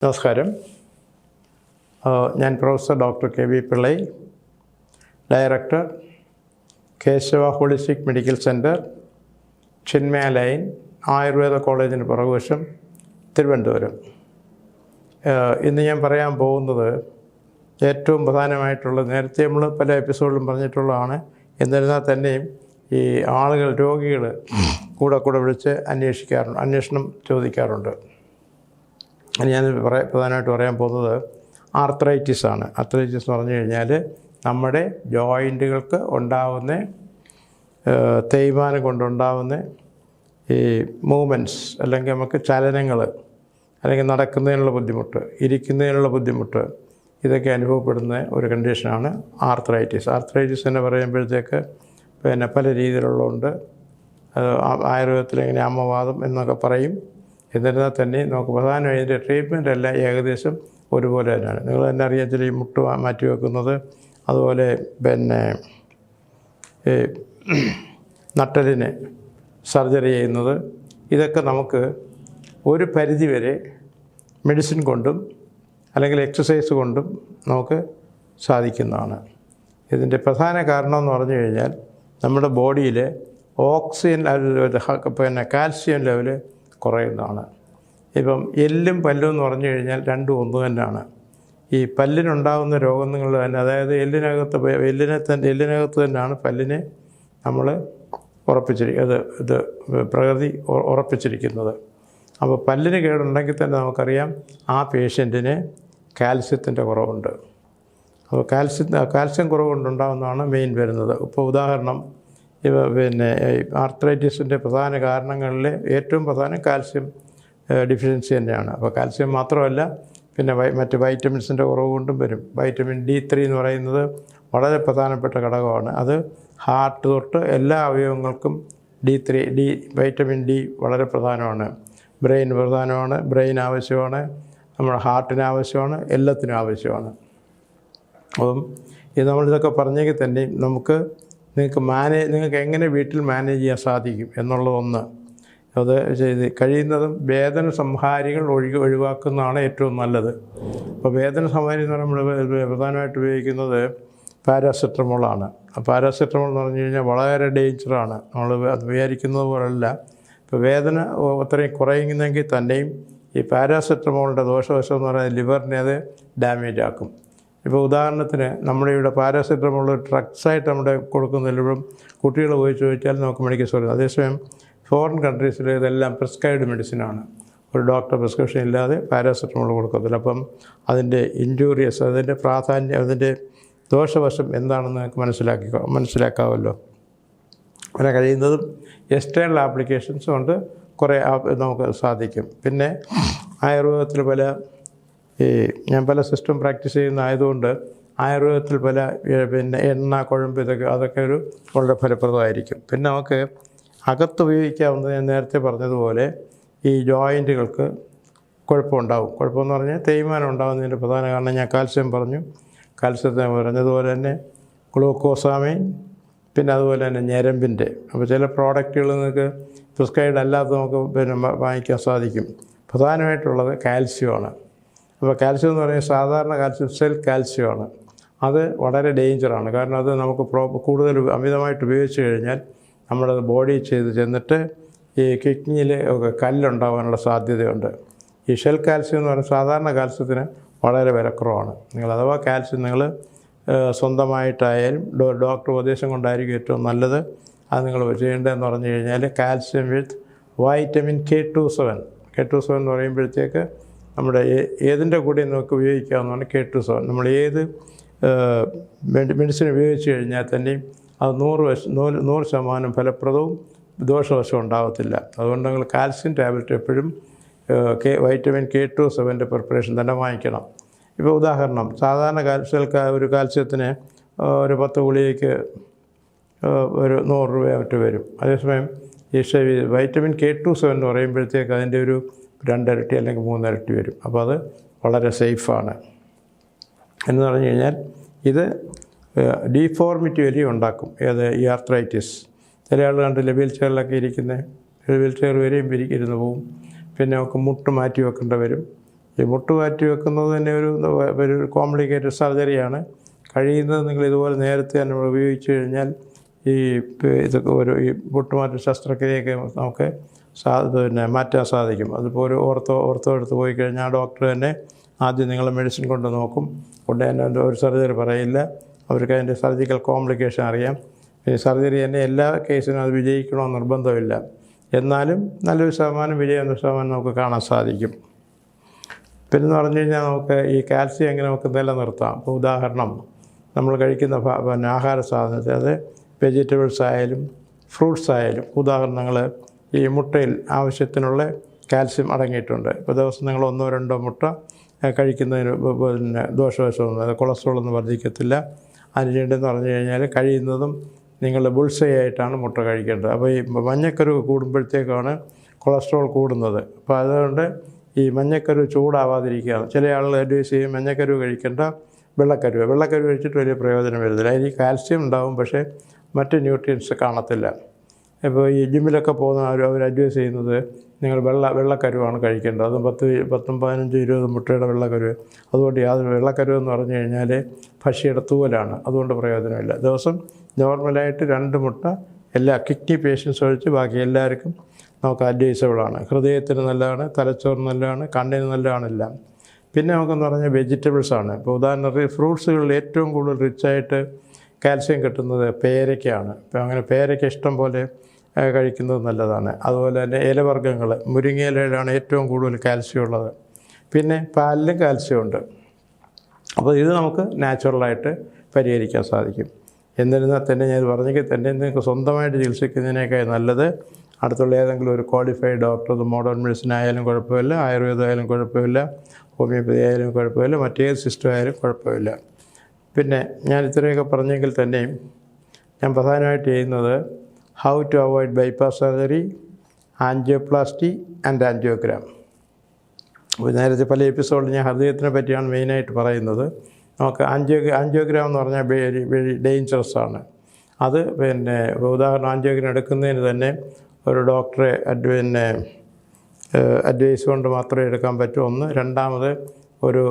നമസ്കാരം. ഞാൻ professor doctor K V Pillai, director, Keshava holistic medical centre, Chinmaya lane, Ayurveda കോളേജിന് പുറകുവശം, തിരുവനന്തപുരം. ഇന്ന് ഞാൻ പറയാൻ പോകുന്നത് ഏറ്റവും പ്രധാനമായിട്ടുള്ള, നേരത്തെ നമ്മൾ പല എപ്പിസോഡിലും പറഞ്ഞിട്ടുള്ളതാണ്. എന്നിരുന്നാൽ തന്നെയും ഈ ആളുകൾ, രോഗികൾ കൂടെ വിളിച്ച് അന്വേഷണം ചോദിക്കാറുണ്ട്. ഞാൻ പ്രധാനമായിട്ട് പറയാൻ പോകുന്നത് ആർത്രൈറ്റിസ് ആണ്. ആർത്രൈറ്റിസ് എന്ന് പറഞ്ഞു കഴിഞ്ഞാൽ നമ്മുടെ ജോയിൻറ്റുകൾക്ക് ഉണ്ടാകുന്ന തേയ്മാനം കൊണ്ടുണ്ടാകുന്ന ഈ മൂവ്മെൻറ്റ്സ്, അല്ലെങ്കിൽ നമുക്ക് ചലനങ്ങൾ, അല്ലെങ്കിൽ നടക്കുന്നതിനുള്ള ബുദ്ധിമുട്ട്, ഇരിക്കുന്നതിനുള്ള ബുദ്ധിമുട്ട്, ഇതൊക്കെ അനുഭവപ്പെടുന്ന ഒരു കണ്ടീഷനാണ് ആർത്രൈറ്റിസ്. ആർത്രൈറ്റിസ് എന്ന് പറയുമ്പോഴത്തേക്ക് പല രീതിയിലുള്ളതുണ്ട്. ആയുർവേദത്തിൽ ഇങ്ങനെ അമ്മവാദം എന്നൊക്കെ പറയും. എന്നിരുന്നാൽ തന്നെ നമുക്ക് പ്രധാനമായി ഇതിൻ്റെ ട്രീറ്റ്മെൻറ്റ് എല്ലാം ഏകദേശം ഒരുപോലെ തന്നെയാണ്. നിങ്ങൾ തന്നെ അറിയാം, ഈ മുട്ട് മാറ്റി വെക്കുന്നത്, അതുപോലെ ഈ നട്ടലിന് സർജറി ചെയ്യുന്നത്, ഇതൊക്കെ നമുക്ക് ഒരു പരിധിവരെ മെഡിസിൻ കൊണ്ടും അല്ലെങ്കിൽ എക്സസൈസ് കൊണ്ടും നമുക്ക് സാധിക്കുന്നതാണ്. ഇതിൻ്റെ പ്രധാന കാരണം എന്ന് പറഞ്ഞു കഴിഞ്ഞാൽ നമ്മുടെ ബോഡിയിൽ ഓക്സിജൻ കാൽസ്യം ലെവൽ കുറയുന്നതാണ്. ഇപ്പം എല്ലും പല്ലും എന്ന് പറഞ്ഞു കഴിഞ്ഞാൽ രണ്ടും ഒന്ന് തന്നെയാണ്. ഈ പല്ലിനുണ്ടാകുന്ന രോഗങ്ങൾ തന്നെ, അതായത് എല്ലിനകത്ത് തന്നെയാണ് പല്ലിനെ നമ്മൾ പ്രകൃതി ഉറപ്പിച്ചിരിക്കുന്നത്. അപ്പോൾ പല്ലിന് കേടുണ്ടെങ്കിൽ തന്നെ നമുക്കറിയാം ആ പേഷ്യൻറ്റിന് കാൽസ്യത്തിൻ്റെ കുറവുണ്ട്. അപ്പോൾ കാൽസ്യം കുറവുകൊണ്ടുണ്ടാകുന്നതാണ് മെയിൻ വരുന്നത്. ഇപ്പോൾ ഉദാഹരണം, ആർത്രൈറ്റിസിൻ്റെ പ്രധാന കാരണങ്ങളിൽ ഏറ്റവും പ്രധാനം കാൽസ്യം ഡെഫിഷ്യൻസി തന്നെയാണ്. അപ്പോൾ കാൽസ്യം മാത്രമല്ല, പിന്നെ മറ്റ് വൈറ്റമിൻസിൻ്റെ കുറവ് കൊണ്ടും വരും. വൈറ്റമിൻ D3 എന്ന് പറയുന്നത് വളരെ പ്രധാനപ്പെട്ട ഘടകമാണ്. അത് ഹാർട്ട് തൊട്ട് എല്ലാ അവയവങ്ങൾക്കും വൈറ്റമിൻ D വളരെ പ്രധാനമാണ്. ബ്രെയിൻ പ്രധാനമാണ്, ബ്രെയിൻ ആവശ്യമാണ്, നമ്മുടെ ഹാർട്ടിന് ആവശ്യമാണ്, എല്ലാത്തിനും ആവശ്യമാണ്. അപ്പം നമ്മളിതൊക്കെ പറഞ്ഞെങ്കിൽ തന്നെ നിങ്ങൾക്ക് എങ്ങനെ വീട്ടിൽ മാനേജ് ചെയ്യാൻ സാധിക്കും എന്നുള്ളതൊന്ന്, അത് ചെയ്ത് കഴിയുന്നതും വേദന സംഹാരികൾ ഒഴിവാക്കുന്നതാണ് ഏറ്റവും നല്ലത്. അപ്പോൾ വേദന സംഹാരി എന്ന് പറയുമ്പോൾ പ്രധാനമായിട്ട് ഉപയോഗിക്കുന്നത് പാരാസെറ്റമോളാണ്. പാരാസെറ്റമോൾ എന്ന് പറഞ്ഞു കഴിഞ്ഞാൽ വളരെ ഡേഞ്ചറാണ്. നമ്മൾ അത് വിചാരിക്കുന്നത് പോലല്ല. ഇപ്പോൾ വേദന അത്രയും കുറയുന്നെങ്കിൽ തന്നെയും ഈ പാരാസെറ്റമോളിൻ്റെ ദോഷവശം എന്ന് പറയുന്നത് ലിവറിനെ അത് ഡാമേജ് ആക്കും. ഇപ്പോൾ ഉദാഹരണത്തിന്, നമ്മുടെ ഇവിടെ പാരാസെറ്റമോൾ ഡ്രഗ്സായിട്ട് നമ്മുടെ കൊടുക്കുന്നില്ലും കുട്ടികൾ പോയി ചോദിച്ചാൽ നമുക്ക് മെഡിക്കൽ സ്റ്റോറിൽ. അതേസമയം ഫോറിൻ കൺട്രീസിൽ ഇതെല്ലാം പ്രിസ്ക്രൈബ്ഡ് മെഡിസിനാണ്. ഒരു ഡോക്ടർ പ്രിസ്ക്രിപ്ഷൻ ഇല്ലാതെ പാരാസെറ്റമോൾ കൊടുക്കത്തില്ല. അപ്പം അതിൻ്റെ ഇൻജൂറിയസ്, അതിൻ്റെ പ്രാധാന്യം, അതിൻ്റെ ദോഷവശം എന്താണെന്ന് നിങ്ങൾക്ക് മനസ്സിലാക്കാമല്ലോ. അങ്ങനെ കഴിയുന്നതും എക്സ്റ്റേണൽ ആപ്ലിക്കേഷൻസ് കൊണ്ട് കുറേ നമുക്ക് സാധിക്കും. പിന്നെ ആയുർവേദത്തിൽ ഞാൻ പല സിസ്റ്റം പ്രാക്ടീസ് ചെയ്യുന്ന ആയതുകൊണ്ട് ആയുർവേദത്തിൽ പല എണ്ണ, കുഴമ്പ്, അതൊക്കെ വളരെ ഫലപ്രദമായിരിക്കും. പിന്നെ നമുക്ക് അകത്ത് ഉപയോഗിക്കാവുന്നത്, ഞാൻ നേരത്തെ പറഞ്ഞതുപോലെ ഈ ജോയിൻറ്റുകൾക്ക് കുഴപ്പമുണ്ടാകും. കുഴപ്പമെന്ന് പറഞ്ഞാൽ തേയ്മാനം ഉണ്ടാകുന്നതിൻ്റെ പ്രധാന കാരണം ഞാൻ കാൽസ്യം പറഞ്ഞു. കാൽസ്യത്തെ പറഞ്ഞതുപോലെ തന്നെ ഗ്ലൂക്കോസാമൈൻ, പിന്നെ അതുപോലെ തന്നെ ഞരമ്പിൻ്റെ. അപ്പോൾ ചില പ്രോഡക്റ്റുകൾ നിങ്ങൾക്ക് പ്രിസ്ക്രൈബ്ഡ് അല്ലാതെ നമുക്ക് വാങ്ങിക്കാൻ സാധിക്കും. പ്രധാനമായിട്ടുള്ളത് കാൽസ്യമാണ്. അപ്പോൾ കാൽസ്യം എന്ന് പറയുന്നത് സാധാരണ കാൽസ്യം സെൽ കാൽസ്യമാണ്. അത് വളരെ ഡേഞ്ചറാണ്. കാരണം അത് നമുക്ക് കൂടുതൽ അമിതമായിട്ട് ഉപയോഗിച്ച് കഴിഞ്ഞാൽ നമ്മുടെ ബോഡി ചെന്നിട്ട് ഈ കിഡ്നിയിൽ ഒക്കെ കല്ലുണ്ടാകാനുള്ള സാധ്യതയുണ്ട്. ഈ ഷെൽ കാൽസ്യം എന്ന് പറയുന്നത് സാധാരണ കാൽസ്യത്തിന് വളരെ വിലക്കുറവാണ്. അഥവാ കാൽസ്യം നിങ്ങൾ സ്വന്തമായിട്ടായാലും ഡോക്ടർ ഉപദേശം കൊണ്ടായിരിക്കും ഏറ്റവും നല്ലത്. അത് നിങ്ങൾ ചെയ്യേണ്ടതെന്ന് പറഞ്ഞു കഴിഞ്ഞാൽ കാൽസ്യം വിത്ത് വൈറ്റമിൻ K27 എന്ന് പറയുമ്പോഴത്തേക്ക് നമ്മുടെ ഏതിൻ്റെ കൂടെ നമുക്ക് ഉപയോഗിക്കാവുന്നതാണ് K27. നമ്മൾ ഏത് മെഡിസിൻ ഉപയോഗിച്ച് കഴിഞ്ഞാൽ തന്നെയും അത് 100% ഫലപ്രദവും ദോഷവശവും ഉണ്ടാകത്തില്ല. അതുകൊണ്ട് നിങ്ങൾ കാൽസ്യം ടാബ്ലറ്റ് എപ്പോഴും വൈറ്റമിൻ K27 പ്രിപ്പറേഷൻ തന്നെ വാങ്ങിക്കണം. ഇപ്പോൾ ഉദാഹരണം, സാധാരണ ഒരു കാൽസ്യത്തിന് ഒരു 10 ഗുളികയ്ക്ക് ഒരു 100 രൂപ മറ്റ് വരും. അതേസമയം ഈ വൈറ്റമിൻ K27 എന്ന് പറയുമ്പോഴത്തേക്ക് അതിൻ്റെ ഒരു 2 ഇരട്ടി അല്ലെങ്കിൽ 3 ഇരട്ടി വരും. അപ്പോൾ അത് വളരെ സേഫാണ്. എന്ന് പറഞ്ഞു കഴിഞ്ഞാൽ ഇത് ഡീഫോർമിറ്റി വലിയ ഉണ്ടാക്കും. ഈ ആർത്രൈറ്റിസ് ചില ആൾ കണ്ടില്ല, വീൽ ചെയറിലൊക്കെ ഇരിക്കുന്നത്, വീൽ ചെയർ വരെയും ഇരുന്ന് പോവും. പിന്നെ നമുക്ക് മുട്ട് മാറ്റി വെക്കേണ്ടി വരും. ഈ മുട്ട് മാറ്റി വെക്കുന്നത് തന്നെ ഒരു കോംപ്ലിക്കേറ്റഡ് സർജറിയാണ്. കഴിയുന്നത് നിങ്ങൾ ഇതുപോലെ നേരത്തെ തന്നെ ഉപയോഗിച്ച് കഴിഞ്ഞാൽ ഇതൊക്കെ ഈ മുട്ടുമാറ്റ ശസ്ത്രക്രിയയൊക്കെ നമുക്ക് മാറ്റാൻ സാധിക്കും. അതിപ്പോൾ ഒരു ഓർത്തോ എടുത്ത് പോയി കഴിഞ്ഞാൽ ആ ഡോക്ടർ തന്നെ ആദ്യം നിങ്ങളെ മെഡിസിൻ കൊണ്ട് നോക്കും. ഉടനെ ഒരു സർജറി പറയില്ല, അവർക്ക് അതിൻ്റെ സർജിക്കൽ കോംപ്ലിക്കേഷൻ അറിയാം. പിന്നെ സർജറി തന്നെ എല്ലാ കേസിനും അത് വിജയിക്കണമെന്ന് നിർബന്ധമില്ല. എന്നാലും നല്ലൊരു ശതമാനം വിജയം നമുക്ക് കാണാൻ സാധിക്കും. പിന്നെന്ന് പറഞ്ഞു കഴിഞ്ഞാൽ നമുക്ക് ഈ കാൽസ്യം എങ്ങനെ നമുക്ക് നിലനിർത്താം. ഇപ്പോൾ ഉദാഹരണം, നമ്മൾ കഴിക്കുന്ന ആഹാര സാധനത്തിൽ അത് വെജിറ്റബിൾസ് ആയാലും ഫ്രൂട്ട്സ് ആയാലും, ഉദാഹരണങ്ങൾ ഈ മുട്ടയിൽ ആവശ്യത്തിനുള്ള കാൽസ്യം അടങ്ങിയിട്ടുണ്ട്. ഇപ്പോൾ ദിവസം നിങ്ങൾ 1-2 മുട്ട കഴിക്കുന്നതിന് ദോഷവശമൊന്നും, അത് കൊളസ്ട്രോളൊന്നും വർദ്ധിക്കത്തില്ല. അതിന് വേണ്ടിയെന്ന് പറഞ്ഞു കഴിഞ്ഞാൽ കഴിയുന്നതും നിങ്ങൾ ബുൾസൈ ആയിട്ടാണ് മുട്ട കഴിക്കേണ്ടത്. അപ്പോൾ ഈ മഞ്ഞക്കരു കൂടുമ്പോഴത്തേക്കാണ് കൊളസ്ട്രോൾ കൂടുന്നത്. അപ്പോൾ അതുകൊണ്ട് ഈ മഞ്ഞക്കരു ചൂടാവാതിരിക്കുകയാണ്. ചില ആളുകൾ അഡ്വൈസ് ചെയ്യും മഞ്ഞക്കരു കഴിക്കേണ്ട, വെള്ളക്കരു കഴിച്ചിട്ട് വലിയ പ്രയോജനം വരുന്നില്ല. അതിൽ കാൽസ്യം ഉണ്ടാവും, പക്ഷേ മറ്റ് ന്യൂട്രിയൻസ് കാണത്തില്ല. ഇപ്പോൾ ഈ ജിമ്മിലൊക്കെ പോകുന്ന അവർ അഡ്വൈസ് ചെയ്യുന്നത് നിങ്ങൾ വെള്ളക്കരുവാണ് കഴിക്കേണ്ടത്. അതും 10, 15, 20 മുട്ടയുടെ വെള്ളക്കരു. അതുകൊണ്ട് വെള്ളക്കരു എന്ന് പറഞ്ഞു കഴിഞ്ഞാൽ ഭക്ഷ്യയുടെ തൂവലാണ്, അതുകൊണ്ട് പ്രയോജനമില്ല. ദിവസം നോർമലായിട്ട് 2 മുട്ട എല്ലാ കിഡ്നി പേഷ്യൻസ് ഒഴിച്ച് ബാക്കി എല്ലാവർക്കും നമുക്ക് അഡ്വൈസബിളാണ്. ഹൃദയത്തിന് നല്ലതാണ്, തലച്ചോറിന് നല്ലതാണ്, കണ്ണിന് നല്ലതാണെല്ല. പിന്നെ നമുക്കെന്ന് പറഞ്ഞാൽ വെജിറ്റബിൾസാണ്. ഇപ്പോൾ ഉദാഹരണത്തിന് ഫ്രൂട്ട്സുകളിൽ ഏറ്റവും കൂടുതൽ റിച്ചായിട്ട് കാൽസ്യം കിട്ടുന്നത് പേരയ്ക്കാണ്. ഇപ്പോൾ അങ്ങനെ പേരയ്ക്ക ഇഷ്ടം പോലെ കഴിക്കുന്നത് നല്ലതാണ്. അതുപോലെ തന്നെ ഇലവർഗ്ഗങ്ങൾ, മുരിങ്ങയിലയിലാണ് ഏറ്റവും കൂടുതൽ കാൽസ്യം ഉള്ളത്. പിന്നെ പാലിലും കാൽസ്യമുണ്ട്. അപ്പോൾ ഇത് നമുക്ക് നാച്ചുറലായിട്ട് പരിഹരിക്കാൻ സാധിക്കും. എന്നിരുന്നാൽ തന്നെ ഞാൻ പറഞ്ഞെങ്കിൽ തന്നെ നിങ്ങൾക്ക് സ്വന്തമായിട്ട് ചികിത്സിക്കുന്നതിനേക്കാൾ നല്ലത് അടുത്തുള്ള ഏതെങ്കിലും ഒരു ക്വാളിഫൈഡ് ഡോക്ടർ, അത് മോഡേൺ മെഡിസിൻ ആയാലും കുഴപ്പമില്ല, ആയുർവേദം ആയാലും കുഴപ്പമില്ല, ഹോമിയോപ്പതി ആയാലും കുഴപ്പമില്ല, മറ്റേത് സിസ്റ്റം ആയാലും കുഴപ്പമില്ല. പിന്നെ ഞാൻ ഇത്രയൊക്കെ പറഞ്ഞെങ്കിൽ തന്നെയും ഞാൻ പ്രധാനമായിട്ട് ചെയ്യുന്നത് how to avoid bypass surgery, angioplasty and angiogram. അപ്പോൾ നേരത്തെ പല എപ്പിസോഡിൽ ഞാൻ ഹൃദയത്തിനെ പറ്റിയാണ് മെയിനായിട്ട് പറയുന്നത്. നമുക്ക് ആൻജിയോഗ്രാം എന്ന് പറഞ്ഞാൽ വെരി ഡേഞ്ചറസ് ആണ്. അത് പിന്നെ ഉദാഹരണം ആൻജിയോഗ്രാം എടുക്കുന്നതിന് തന്നെ ഒരു ഡോക്ടറെ അഡ്വൈസ് കൊണ്ട് മാത്രമേ എടുക്കാൻ പറ്റൂ. ഒന്ന്. രണ്ടാമത് ഒരു